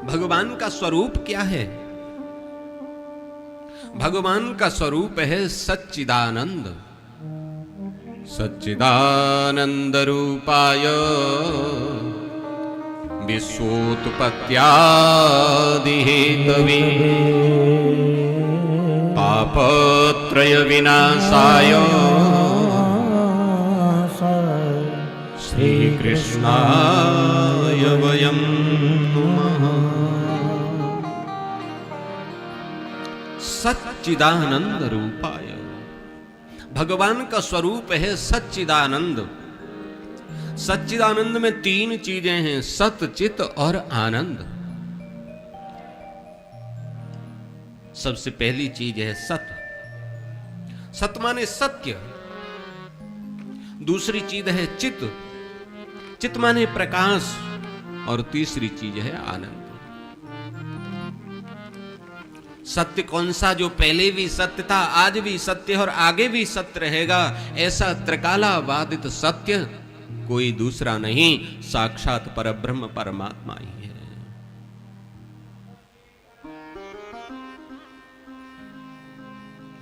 भगवान का स्वरूप क्या है? भगवान का स्वरूप है सच्चिदानंद। सच्चिदानंद रूपाय विश्वोत्पत्त्यादि हेतवे तापत्रय विनाशाय श्री कृष्णाय वयं नमः। सच्चिदानंद रूपाय, भगवान का स्वरूप है सच्चिदानंद। सच्चिदानंद में तीन चीजें हैं, सत, चित और आनंद। सबसे पहली चीज है सत। सत माने सत्य। दूसरी चीज है चित, चित माने प्रकाश। और तीसरी चीज है आनंद। सत्य कौन सा? जो पहले भी सत्य था, आज भी सत्य और आगे भी सत्य रहेगा, ऐसा त्रिकाला बाधित सत्य कोई दूसरा नहीं, साक्षात परब्रह्म परमात्मा ही है।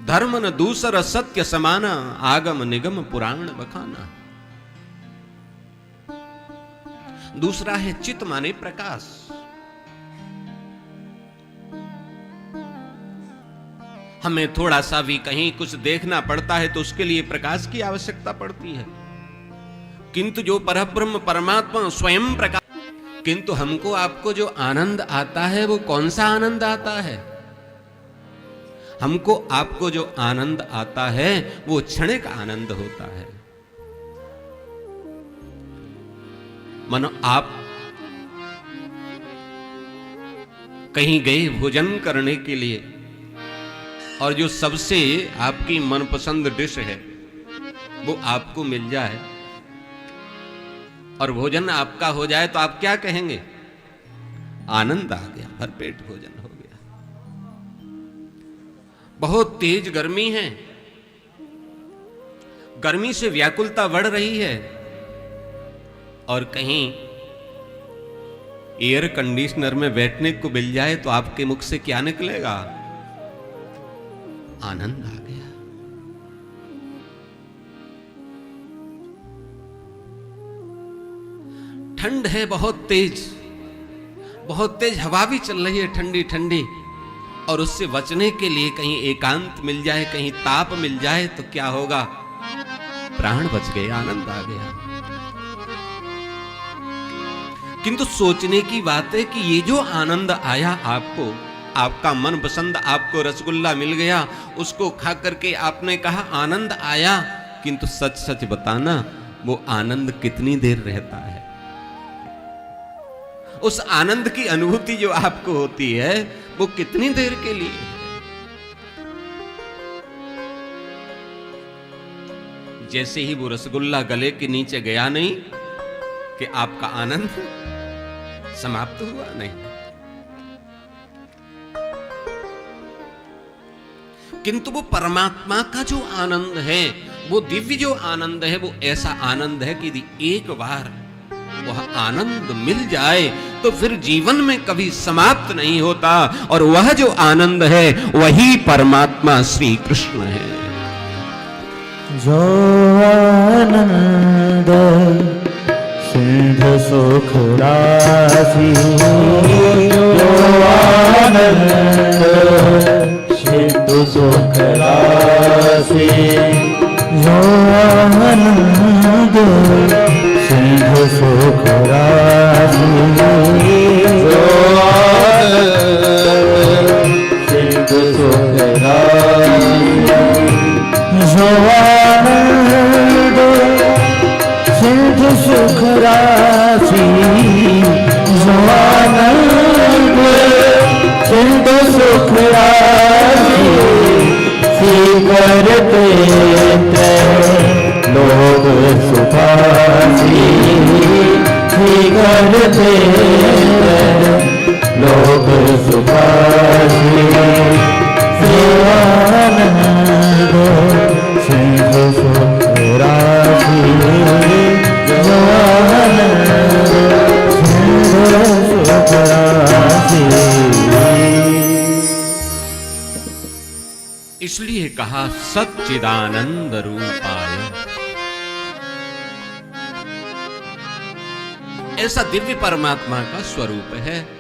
धर्म न दूसर सत्य समाना, आगम निगम पुराण बखाना। दूसरा है चित माने प्रकाश। हमें थोड़ा सा भी कहीं कुछ देखना पड़ता है तो उसके लिए प्रकाश की आवश्यकता पड़ती है, किंतु जो परब्रह्म परमात्मा स्वयं प्रकाश। किंतु हमको आपको जो आनंद आता है वो कौन सा आनंद आता है? हमको आपको जो आनंद आता है वो क्षणिक आनंद होता है। मानो आप कहीं गए भोजन करने के लिए और जो सबसे आपकी मनपसंद डिश है वो आपको मिल जाए और भोजन आपका हो जाए तो आप क्या कहेंगे? आनंद आ गया, भरपेट भोजन हो गया। बहुत तेज गर्मी है, गर्मी से व्याकुलता बढ़ रही है और कहीं एयर कंडीशनर में बैठने को मिल जाए तो आपके मुख से क्या निकलेगा? आनंद आ गया। ठंड है बहुत तेज हवा भी चल रही है ठंडी ठंडी, और उससे बचने के लिए कहीं एकांत मिल जाए, कहीं ताप मिल जाए तो क्या होगा? प्राण बच गए, आनंद आ गया। किंतु सोचने की बात है कि ये जो आनंद आया आपको, आपका मनपसंद आपको रसगुल्ला मिल गया, उसको खा करके आपने कहा आनंद आया, किंतु सच सच बताना वो आनंद कितनी देर रहता है? उस आनंद की अनुभूति जो आपको होती है वो कितनी देर के लिए है? जैसे ही वो रसगुल्ला गले के नीचे गया नहीं कि आपका आनंद समाप्त हुआ नहीं। किंतु वो परमात्मा का जो आनंद है, वो दिव्य जो आनंद है, वो ऐसा आनंद है कि यदि एक बार वह आनंद मिल जाए तो फिर जीवन में कभी समाप्त नहीं होता। और वह जो आनंद है वही परमात्मा श्री कृष्ण है। जो आनंद सिंधु सुख राशि, जो आनंद सिंधु सुख राशि, जो आनंद सिंधु सुख राशि, जो आनंद सिंधु सुख राशि, जो आनंद सिंधु सुख राशि, जो आनंद सिंधु सुख राशि, करते लोग सुखासी, करते लोग सुखासी, आनंद सिंधु सुख राशि, जो आनंद सिंधु सुख राशि। इसलिए कहा सच्चिदानंद रूपाय। ऐसा दिव्य परमात्मा का स्वरूप है।